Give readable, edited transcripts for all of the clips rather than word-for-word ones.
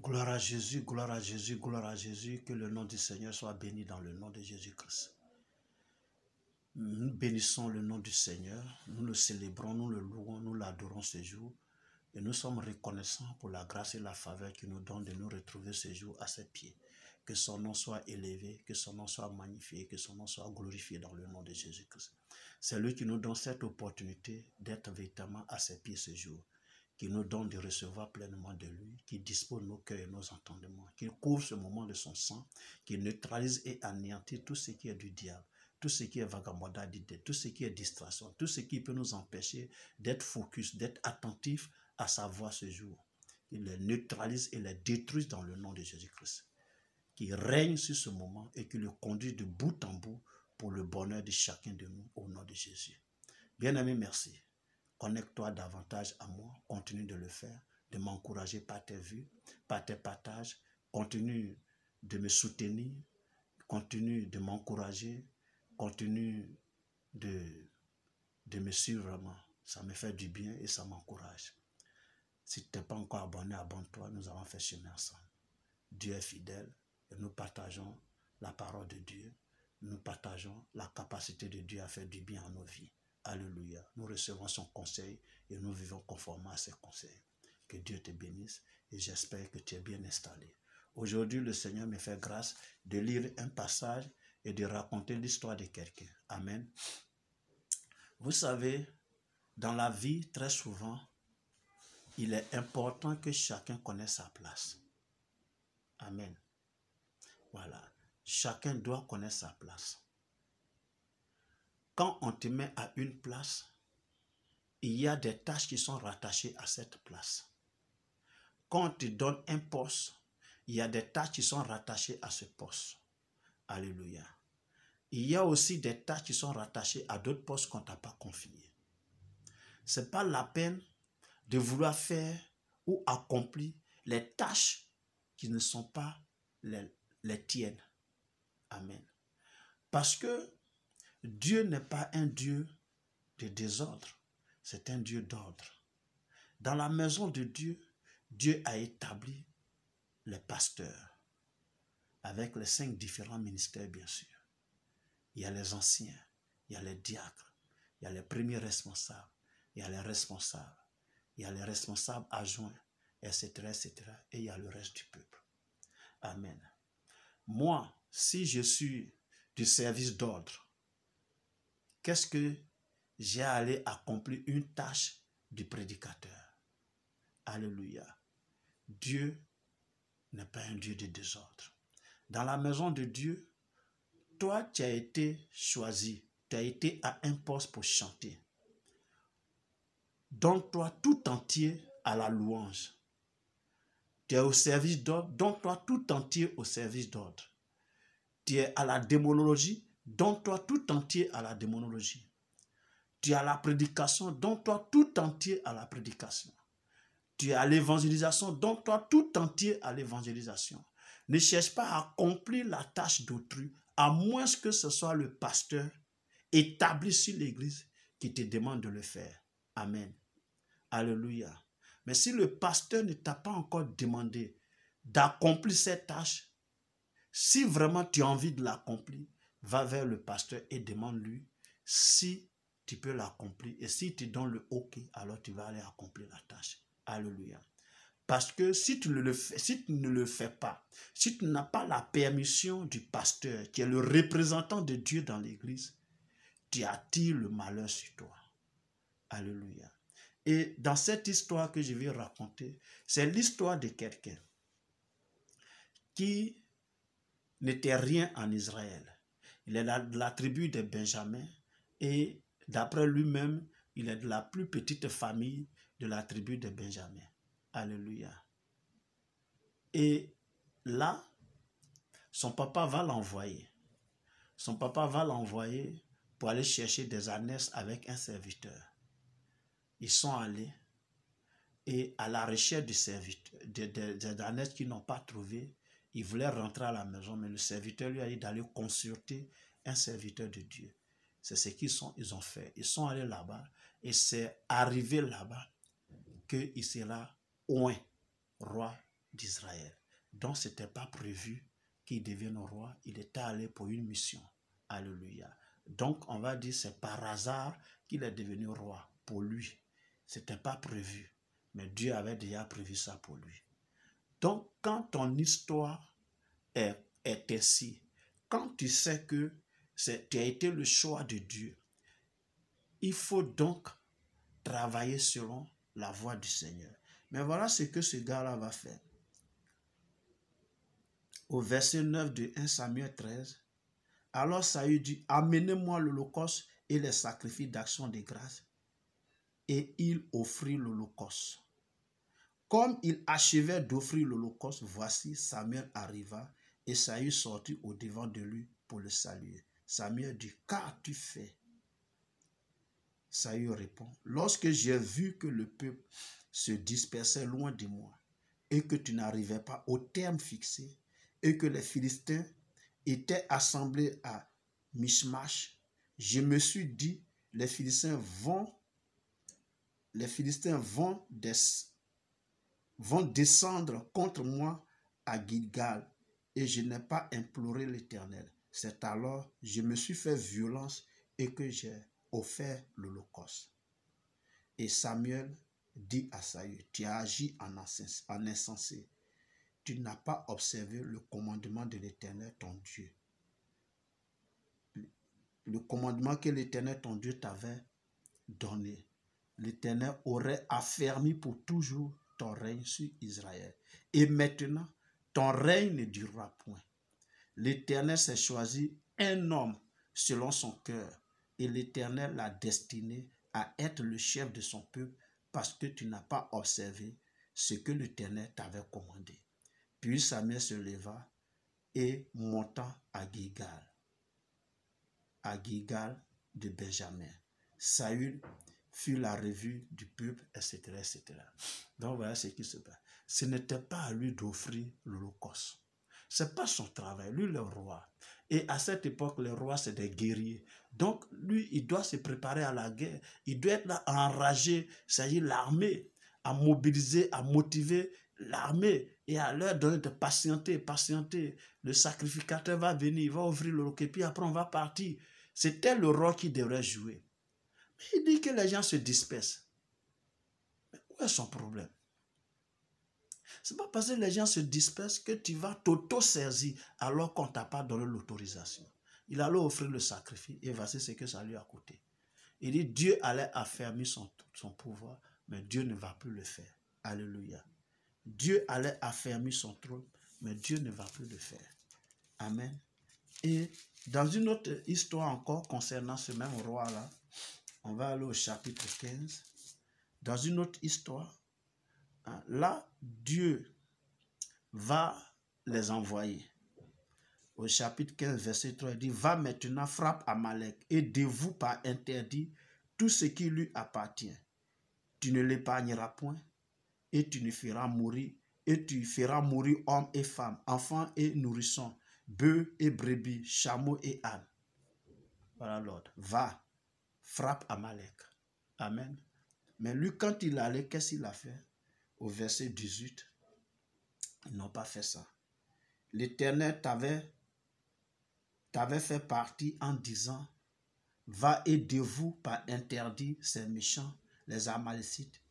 Gloire à Jésus, gloire à Jésus, gloire à Jésus. Que le nom du Seigneur soit béni dans le nom de Jésus-Christ. Nous bénissons le nom du Seigneur. Nous le célébrons, nous le louons, nous l'adorons ce jour. Et nous sommes reconnaissants pour la grâce et la faveur qu'il nous donne de nous retrouver ce jour à ses pieds. Que son nom soit élevé, que son nom soit magnifié, que son nom soit glorifié dans le nom de Jésus-Christ. C'est lui qui nous donne cette opportunité d'être véritablement à ses pieds ce jour, qui nous donne de recevoir pleinement de lui, qui dispose nos cœurs et nos entendements, qui couvre ce moment de son sang, qui neutralise et anéantit tout ce qui est du diable, tout ce qui est vagabondage d'idées, tout ce qui est distraction, tout ce qui peut nous empêcher d'être focus, d'être attentif à sa voix ce jour. Il les neutralise et les détruit dans le nom de Jésus-Christ, qui règne sur ce moment et qui le conduit de bout en bout pour le bonheur de chacun de nous au nom de Jésus. Bien-aimé, merci. Connecte-toi davantage à moi, continue de le faire, de m'encourager par tes vues, par tes partages, continue de me soutenir, continue de m'encourager, continue de me suivre vraiment. Ça me fait du bien et ça m'encourage. Si tu n'es pas encore abonné, abonne-toi, nous avons fait chemin ensemble. Dieu est fidèle et nous partageons la parole de Dieu, nous partageons la capacité de Dieu à faire du bien à nos vies. Alléluia. Nous recevons son conseil et nous vivons conformément à ses conseils. Que Dieu te bénisse et j'espère que tu es bien installé. Aujourd'hui, le Seigneur me fait grâce de lire un passage et de raconter l'histoire de quelqu'un. Amen. Vous savez, dans la vie, très souvent, il est important que chacun connaisse sa place. Amen. Voilà. Chacun doit connaître sa place. Quand on te met à une place, il y a des tâches qui sont rattachées à cette place. Quand on te donne un poste, il y a des tâches qui sont rattachées à ce poste. Alléluia. Il y a aussi des tâches qui sont rattachées à d'autres postes qu'on ne t'a pas confiés. Ce n'est pas la peine de vouloir faire ou accomplir les tâches qui ne sont pas les tiennes. Amen. Parce que Dieu n'est pas un Dieu de désordre, c'est un Dieu d'ordre. Dans la maison de Dieu, Dieu a établi les pasteurs avec les 5 différents ministères, bien sûr. Il y a les anciens, il y a les diacres, il y a les premiers responsables, il y a les responsables, il y a les responsables adjoints, etc., etc. Et il y a le reste du peuple. Amen. Moi, si je suis du service d'ordre, qu'est-ce que j'ai à aller accomplir une tâche du prédicateur? Alléluia. Dieu n'est pas un Dieu de désordre. Dans la maison de Dieu, toi, tu as été choisi, tu as été à un poste pour chanter. Donne-toi tout entier à la louange. Tu es au service d'ordre, donne-toi tout entier au service d'ordre. Tu es à la démonologie, donne-toi tout entier à la démonologie. Tu es à la prédication, donne-toi tout entier à la prédication. Tu es à l'évangélisation, donne-toi tout entier à l'évangélisation. Ne cherche pas à accomplir la tâche d'autrui, à moins que ce soit le pasteur établi sur l'église qui te demande de le faire. Amen. Alléluia. Mais si le pasteur ne t'a pas encore demandé d'accomplir cette tâche, si vraiment tu as envie de l'accomplir, va vers le pasteur et demande-lui si tu peux l'accomplir. Et si tu donnes le OK, alors tu vas aller accomplir la tâche. Alléluia. Parce que si tu ne le fais pas, si tu n'as pas la permission du pasteur, qui est le représentant de Dieu dans l'église, tu attires le malheur sur toi. Alléluia. Et dans cette histoire que je vais raconter, c'est l'histoire de quelqu'un qui n'était rien en Israël. Il est de la tribu de Benjamin et d'après lui-même, il est de la plus petite famille de la tribu de Benjamin. Alléluia. Et là, son papa va l'envoyer. Son papa va l'envoyer pour aller chercher des ânesses avec un serviteur. Ils sont allés et à la recherche du serviteur, des ânesses qu'ils n'ont pas trouvé, ils voulaient rentrer à la maison, mais le serviteur lui a dit d'aller consulter un serviteur de Dieu. C'est ce qu'ils ont fait. Ils sont allés là-bas et c'est arrivé là-bas qu'il sera oint, roi d'Israël. Donc, ce n'était pas prévu qu'il devienne roi. Il était allé pour une mission. Alléluia. Donc, on va dire c'est par hasard qu'il est devenu roi pour lui. Ce n'était pas prévu. Mais Dieu avait déjà prévu ça pour lui. Donc, quand ton histoire est ainsi, quand tu sais que tu as été le choix de Dieu, il faut donc travailler selon la voie du Seigneur. Mais voilà ce que ce gars-là va faire. Au verset 9 de 1 Samuel 13, alors Saül dit, amenez-moi l'holocauste et les sacrifices d'action de grâce. Et il offrit l'holocauste. Comme il achevait d'offrir l'holocauste, voici Samuel arriva et Saül sortit au devant de lui pour le saluer. Samuel dit, qu'as-tu fait? Saül répond, lorsque j'ai vu que le peuple se dispersait loin de moi et que tu n'arrivais pas au terme fixé et que les Philistins étaient assemblés à Michmash, je me suis dit, les Philistins vont descendre contre moi à Gilgal et je n'ai pas imploré l'Éternel. C'est alors je me suis fait violence et que j'ai offert l'holocauste. Et Samuel dit à Saül, tu as agi en insensé. Tu n'as pas observé le commandement de l'Éternel ton Dieu. Le commandement que l'Éternel ton Dieu t'avait donné. L'Éternel aurait affermi pour toujours ton règne sur Israël. Et maintenant, ton règne ne durera point. L'Éternel s'est choisi un homme selon son cœur. Et l'Éternel l'a destiné à être le chef de son peuple parce que tu n'as pas observé ce que l'Éternel t'avait commandé. Puis Samuel se leva et monta à Gilgal de Benjamin. Saül fut la revue du peuple, etc., etc. Donc voilà ce qui se passe. Ce n'était pas à lui d'offrir l'holocauste. Ce n'est pas son travail. Lui, le roi. Et à cette époque, les rois, c'est des guerriers. Donc, lui, il doit se préparer à la guerre. Il doit être là à enrager, c'est-à-dire l'armée, à mobiliser, à motiver l'armée et à leur donner de patienter. Le sacrificateur va venir, il va ouvrir le roquet, puis après on va partir. C'était le roi qui devrait jouer. Mais il dit que les gens se dispersent. Mais où est son problème? Ce n'est pas parce que les gens se dispersent que tu vas t'auto-saisir alors qu'on ne t'a pas donné l'autorisation. Il allait offrir le sacrifice et voici ce que ça lui a coûté. Il dit Dieu allait affermir son pouvoir, mais Dieu ne va plus le faire. Alléluia. Dieu allait affermir son trône, mais Dieu ne va plus le faire. Amen. Et dans une autre histoire encore concernant ce même roi-là, on va aller au chapitre 15. Dans une autre histoire, là, Dieu va les envoyer. Au chapitre 15, verset 3, il dit, va maintenant, frappe Amalek et dévoue par interdit tout ce qui lui appartient. Tu ne l'épargneras point et tu ne feras mourir, et tu feras mourir hommes et femmes, enfants et nourrissons, bœufs et brebis, chameaux et ânes. Voilà l'ordre. Va, frappe Amalek. Amen. Mais lui, quand il allait, qu'est-ce qu'il a fait? Au verset 18, ils n'ont pas fait ça. L'Éternel t'avait fait partie en disant, va et dévoue par interdit ces méchants, les Amalécites.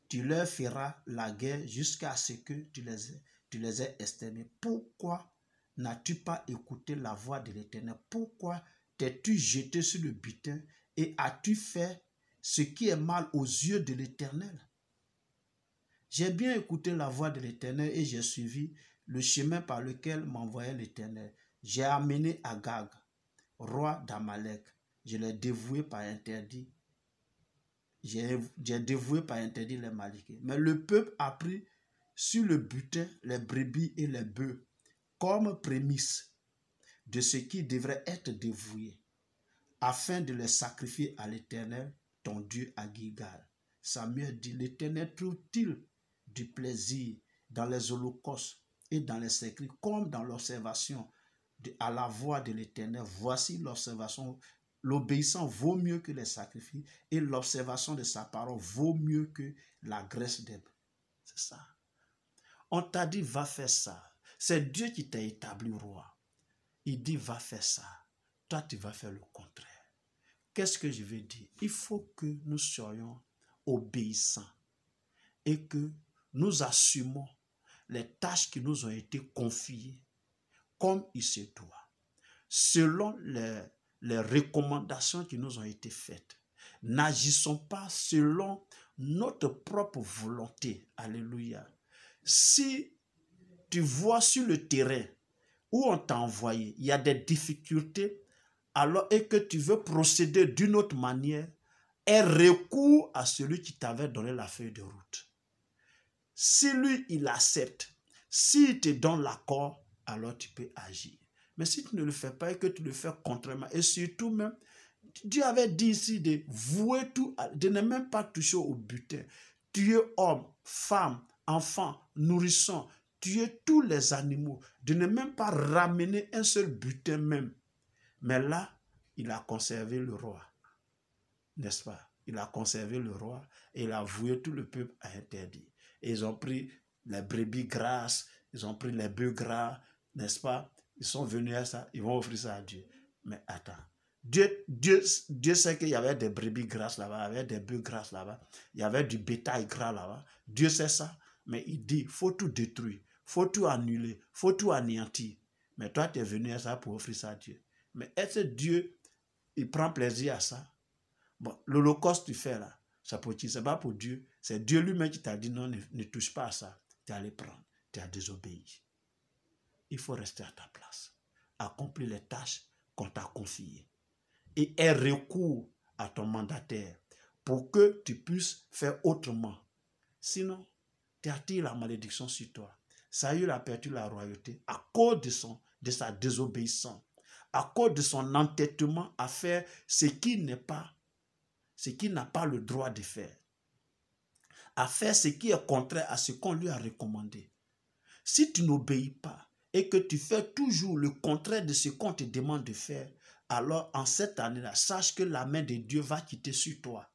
Tu leur feras la guerre jusqu'à ce que tu les aies exterminés. Pourquoi n'as-tu pas écouté la voix de l'Éternel? Pourquoi t'es-tu jeté sur le butin et as-tu fait ce qui est mal aux yeux de l'Éternel? J'ai bien écouté la voix de l'Éternel et j'ai suivi le chemin par lequel m'envoyait l'Éternel. J'ai amené Agag, roi d'Amalek. Je l'ai dévoué par interdit. J'ai dévoué par interdit les Malékites. Mais le peuple a pris sur le butin les brebis et les bœufs comme prémisse de ce qui devrait être dévoué, afin de les sacrifier à l'Éternel, ton Dieu, à Gilgal. Samuel dit, l'Éternel trouve-t-il du plaisir dans les holocaustes et dans les sacrifices, comme dans l'observation à la voix de l'Éternel? Voici l'observation. L'obéissance vaut mieux que les sacrifices et l'observation de sa parole vaut mieux que la graisse d'herbe. C'est ça. On t'a dit, va faire ça. C'est Dieu qui t'a établi roi. Il dit, va faire ça. Toi, tu vas faire le contraire. Qu'est-ce que je veux dire? Il faut que nous soyons obéissants et que nous assumons les tâches qui nous ont été confiées comme il se doit, selon les recommandations qui nous ont été faites. N'agissons pas selon notre propre volonté. Alléluia. Si tu vois sur le terrain où on t'a envoyé, il y a des difficultés, alors et que tu veux procéder d'une autre manière, aie recours à celui qui t'avait donné la feuille de route. Si lui, il accepte, s'il te donne l'accord, alors tu peux agir. Mais si tu ne le fais pas et que tu le fais contrairement, et surtout même, Dieu avait dit ici de vouer tout, de ne même pas toucher au butin. Tuer hommes, femmes, enfants, nourrissons, tuer tous les animaux, de ne même pas ramener un seul butin même. Mais là, il a conservé le roi, n'est-ce pas? Il a conservé le roi et il a voué tout le peuple à interdire. Et ils ont pris les brebis grasses, ils ont pris les bœufs gras, n'est-ce pas? Ils sont venus à ça, ils vont offrir ça à Dieu. Mais attends, Dieu sait qu'il y avait des brebis grasses là-bas, il y avait des bœufs grasses là-bas, il y avait du bétail gras là-bas. Dieu sait ça, mais il dit, il faut tout détruire, il faut tout annuler, il faut tout anéantir. Mais toi, tu es venu à ça pour offrir ça à Dieu. Mais est-ce que Dieu, il prend plaisir à ça? Bon, l'holocauste tu fais là, c'est pour qui? C'est pas pour Dieu. C'est Dieu lui-même qui t'a dit non, ne touche pas à ça. Tu es allé prendre, tu as désobéi. Il faut rester à ta place. Accomplir les tâches qu'on t'a confiées. Et aie recours à ton mandataire pour que tu puisses faire autrement. Sinon, tu attires la malédiction sur toi. Saül a perdu la royauté à cause de sa désobéissance, à cause de son entêtement à faire ce qui n'a pas le droit de faire, à faire ce qui est contraire à ce qu'on lui a recommandé. Si tu n'obéis pas et que tu fais toujours le contraire de ce qu'on te demande de faire, alors en cette année-là, sache que la main de Dieu va quitter sur toi.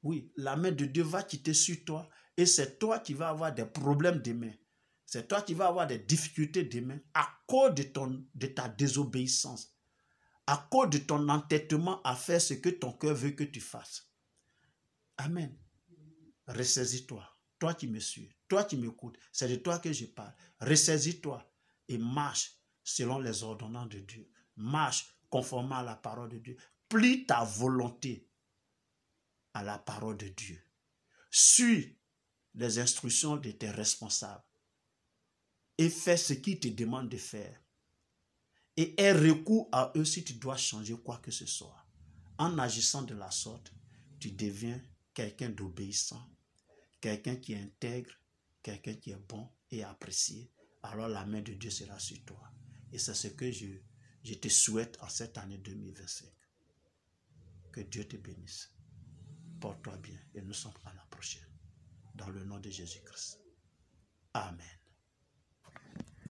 Oui, la main de Dieu va quitter sur toi et c'est toi qui vas avoir des problèmes demain. C'est toi qui vas avoir des difficultés demain à cause de ta désobéissance, à cause de ton entêtement à faire ce que ton cœur veut que tu fasses. Amen. Ressaisis-toi. Toi qui me suis, toi qui m'écoutes, c'est de toi que je parle. Ressaisis-toi et marche selon les ordonnances de Dieu. Marche conformément à la parole de Dieu. Plie ta volonté à la parole de Dieu. Suis les instructions de tes responsables et fais ce qu'ils te demandent de faire. Et aie recours à eux si tu dois changer quoi que ce soit. En agissant de la sorte, tu deviens quelqu'un d'obéissant, quelqu'un qui est intègre, quelqu'un qui est bon et apprécié. Alors la main de Dieu sera sur toi. Et c'est ce que je te souhaite en cette année 2025. Que Dieu te bénisse. Porte-toi bien et nous sommes à la prochaine. Dans le nom de Jésus-Christ. Amen.